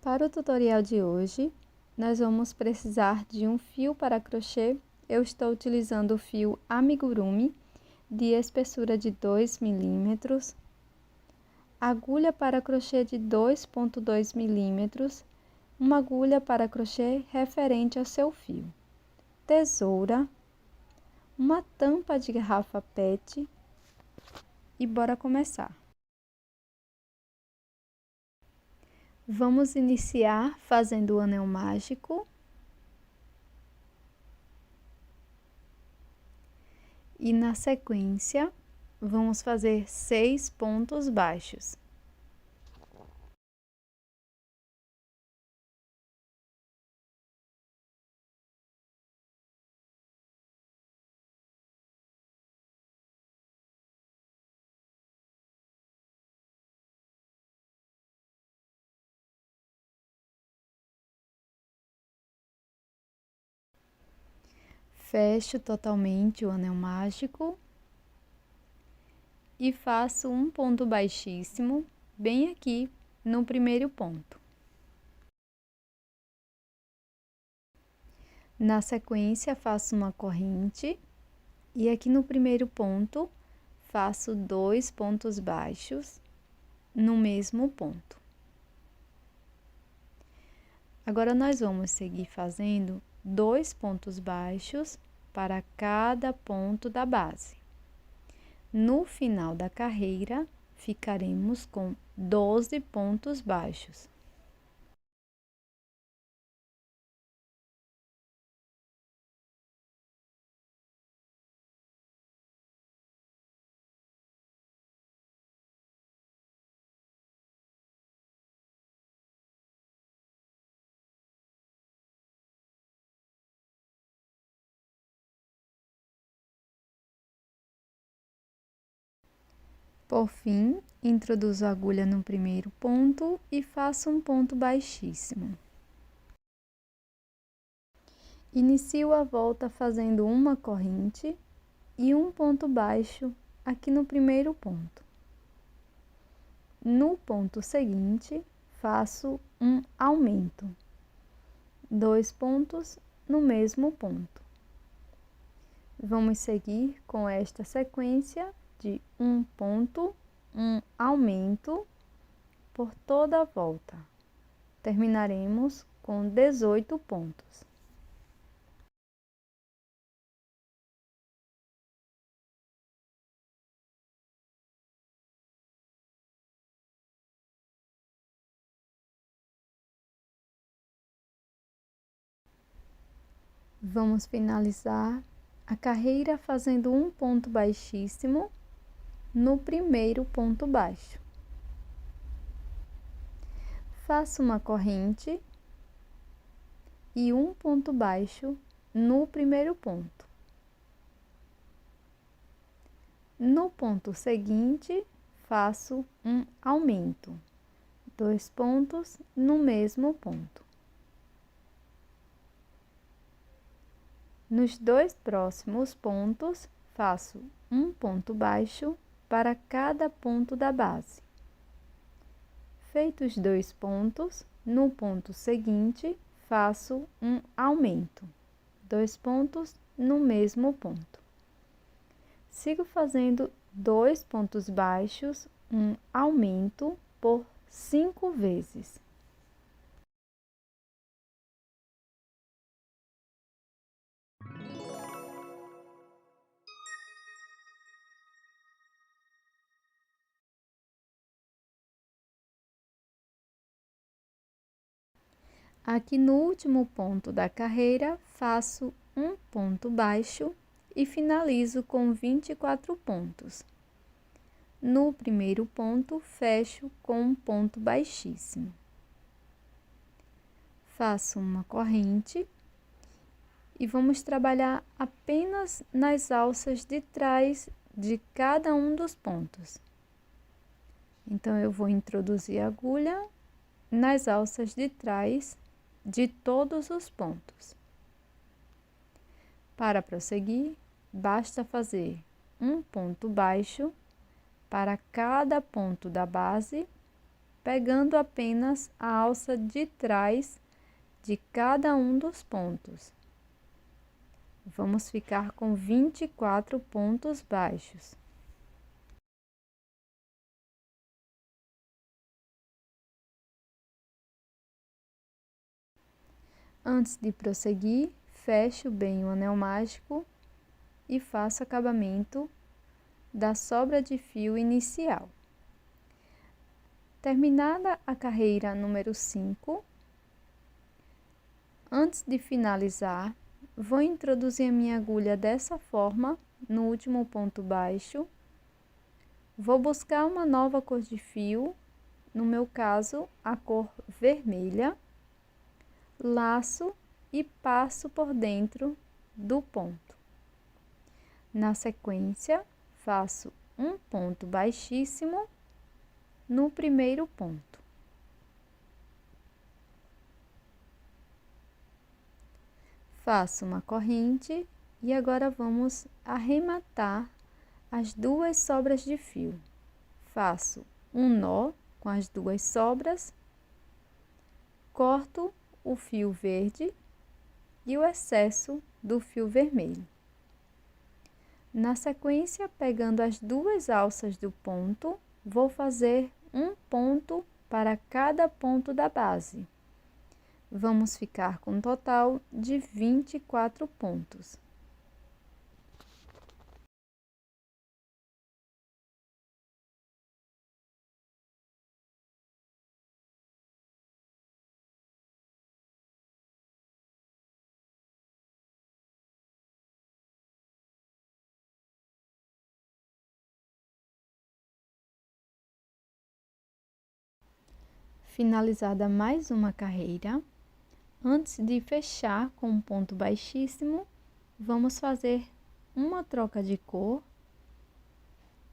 Para o tutorial de hoje, nós vamos precisar de um fio para crochê. Eu estou utilizando o fio amigurumi de espessura de 2 milímetros, agulha para crochê de 2,2 milímetros, uma agulha para crochê referente ao seu fio, tesoura, uma tampa de garrafa PET e bora começar. Vamos iniciar fazendo o anel mágico. E na sequência, vamos fazer 6 pontos baixos. Fecho totalmente o anel mágico e faço um ponto baixíssimo bem aqui no primeiro ponto. Na sequência, faço uma corrente e aqui no primeiro ponto faço 2 pontos baixos no mesmo ponto. Agora, nós vamos seguir fazendo 2 pontos baixos para cada ponto da base. No final da carreira, ficaremos com 12 pontos baixos. Por fim, introduzo a agulha no primeiro ponto e faço um ponto baixíssimo. Inicio a volta fazendo uma corrente e um ponto baixo aqui no primeiro ponto. No ponto seguinte, faço um aumento, 2 pontos no mesmo ponto. Vamos seguir com esta sequência de um ponto, um aumento por toda a volta. Terminaremos com 18 pontos. Vamos finalizar a carreira fazendo um ponto baixíssimo no primeiro ponto baixo. Faço uma corrente e um ponto baixo no primeiro ponto. No ponto seguinte, faço um aumento, 2 pontos no mesmo ponto. Nos 2 próximos pontos, faço um ponto baixo para cada ponto da base. Feitos 2 pontos, no ponto seguinte, faço um aumento, 2 pontos no mesmo ponto. Sigo fazendo 2 pontos baixos, um aumento por 5 vezes. Aqui no último ponto da carreira, faço um ponto baixo e finalizo com 24 pontos. No primeiro ponto, fecho com um ponto baixíssimo. Faço uma corrente e vamos trabalhar apenas nas alças de trás de cada um dos pontos. Então, eu vou introduzir a agulha nas alças de trás de todos os pontos. Para prosseguir, basta fazer um ponto baixo para cada ponto da base pegando apenas a alça de trás de cada um dos pontos. Vamos ficar com 24 pontos baixos. Antes de prosseguir, fecho bem o anel mágico e faço acabamento da sobra de fio inicial. Terminada a carreira número 5, antes de finalizar, vou introduzir a minha agulha dessa forma no último ponto baixo. Vou buscar uma nova cor de fio, no meu caso, a cor vermelha, laço e passo por dentro do ponto. Na sequência, faço um ponto baixíssimo no primeiro ponto. Faço uma corrente e agora vamos arrematar as duas sobras de fio. Faço um nó com as duas sobras, corto o fio verde e o excesso do fio vermelho. Na sequência, pegando as duas alças do ponto, vou fazer um ponto para cada ponto da base. Vamos ficar com um total de 24 pontos. Finalizada mais uma carreira, antes de fechar com um ponto baixíssimo, vamos fazer uma troca de cor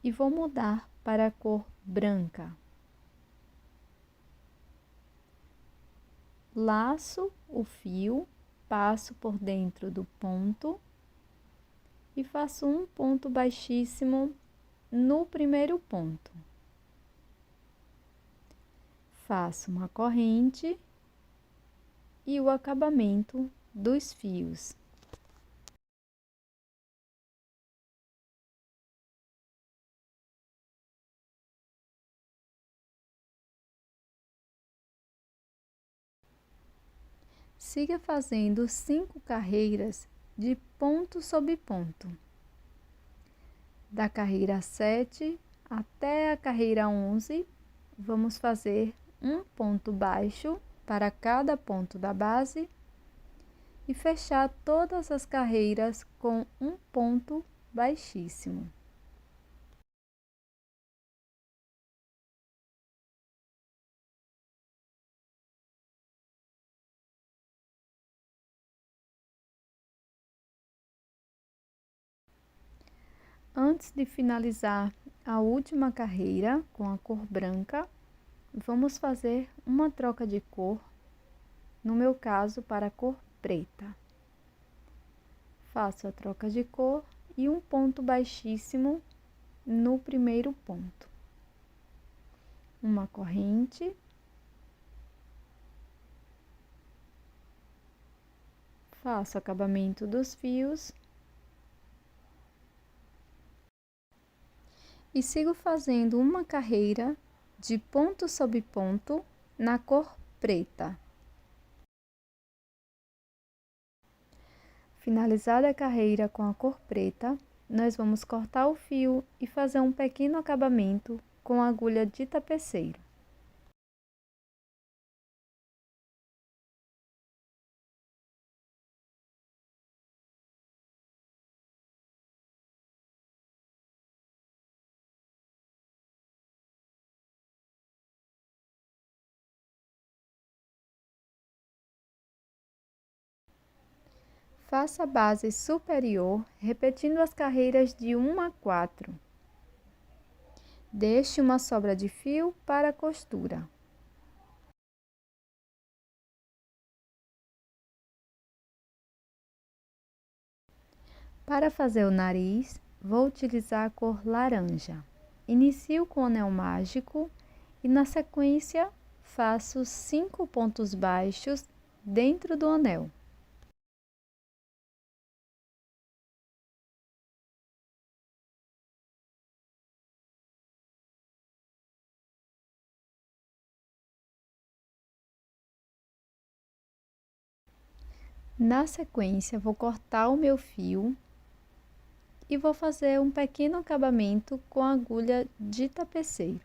e vou mudar para a cor branca. Laço o fio, passo por dentro do ponto e faço um ponto baixíssimo no primeiro ponto. Faço uma corrente e o acabamento dos fios. Siga fazendo 5 carreiras de ponto sobre ponto. Da carreira 7 até a carreira 11, vamos fazer um ponto baixo para cada ponto da base e fechar todas as carreiras com um ponto baixíssimo. Antes de finalizar a última carreira com a cor branca, vamos fazer uma troca de cor, no meu caso para a cor preta. Faço a troca de cor e um ponto baixíssimo no primeiro ponto. Uma corrente. Faço o acabamento dos fios. E sigo fazendo uma carreira de ponto sobre ponto na cor preta. Finalizada a carreira com a cor preta, nós vamos cortar o fio e fazer um pequeno acabamento com a agulha de tapeceiro. Faça a base superior, repetindo as carreiras de 1 a 4. Deixe uma sobra de fio para a costura. Para fazer o nariz, vou utilizar a cor laranja. Inicio com o anel mágico e na sequência faço 5 pontos baixos dentro do anel. Na sequência, vou cortar o meu fio e vou fazer um pequeno acabamento com a agulha de tapeceiro.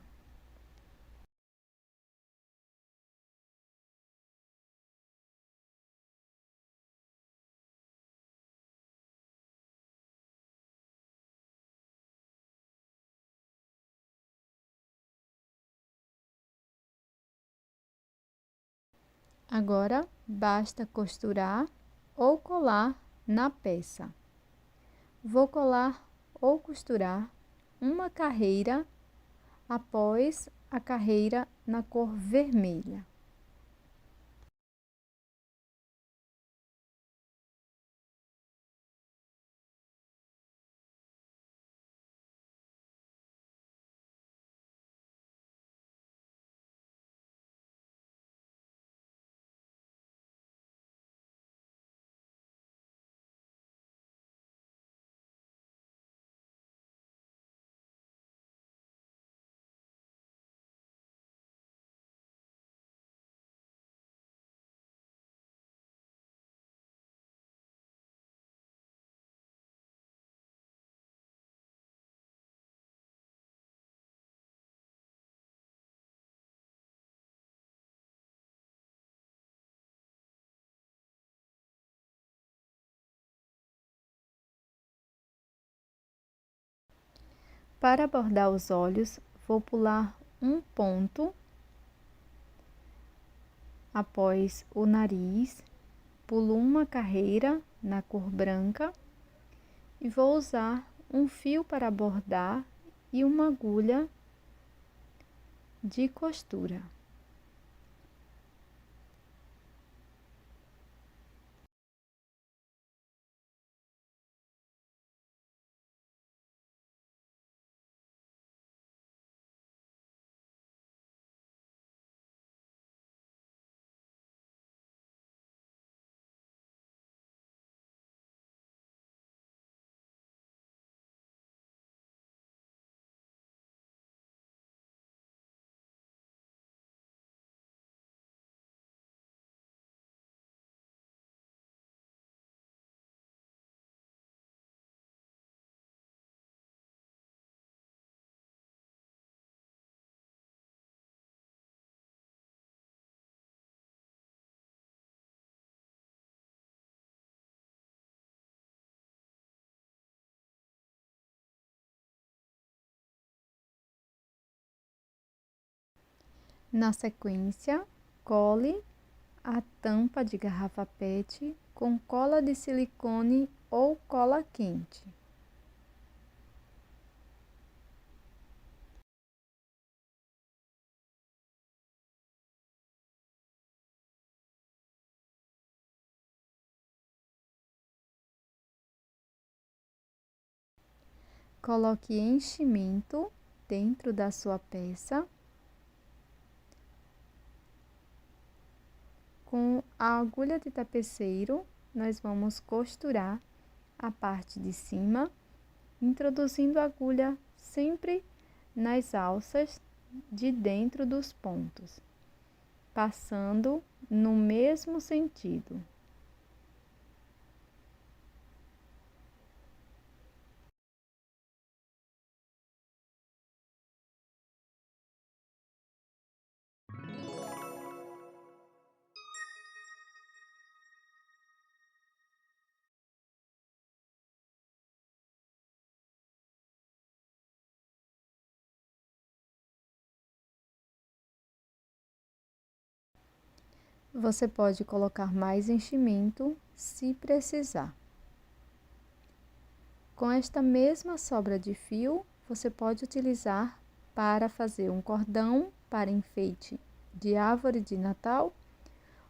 Agora, basta costurar ou colar na peça. Vou colar ou costurar uma carreira após a carreira na cor vermelha. Para bordar os olhos, vou pular um ponto após o nariz, pulo uma carreira na cor branca e vou usar um fio para bordar e uma agulha de costura. Na sequência, cole a tampa de garrafa PET com cola de silicone ou cola quente. Coloque enchimento dentro da sua peça. Com a agulha de tapeceiro, nós vamos costurar a parte de cima, introduzindo a agulha sempre nas alças de dentro dos pontos, passando no mesmo sentido. Você pode colocar mais enchimento se precisar. Com esta mesma sobra de fio, você pode utilizar para fazer um cordão para enfeite de árvore de Natal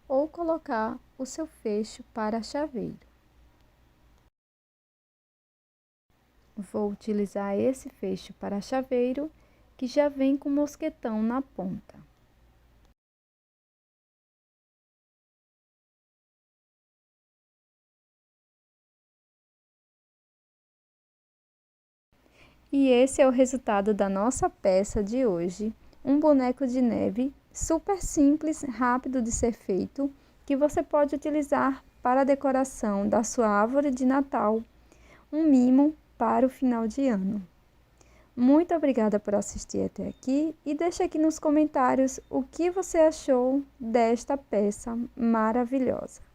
ou colocar o seu fecho para chaveiro. Vou utilizar esse fecho para chaveiro que já vem com mosquetão na ponta. E esse é o resultado da nossa peça de hoje, um boneco de neve super simples, rápido de ser feito, que você pode utilizar para a decoração da sua árvore de Natal, um mimo para o final de ano. Muito obrigada por assistir até aqui e deixe aqui nos comentários o que você achou desta peça maravilhosa.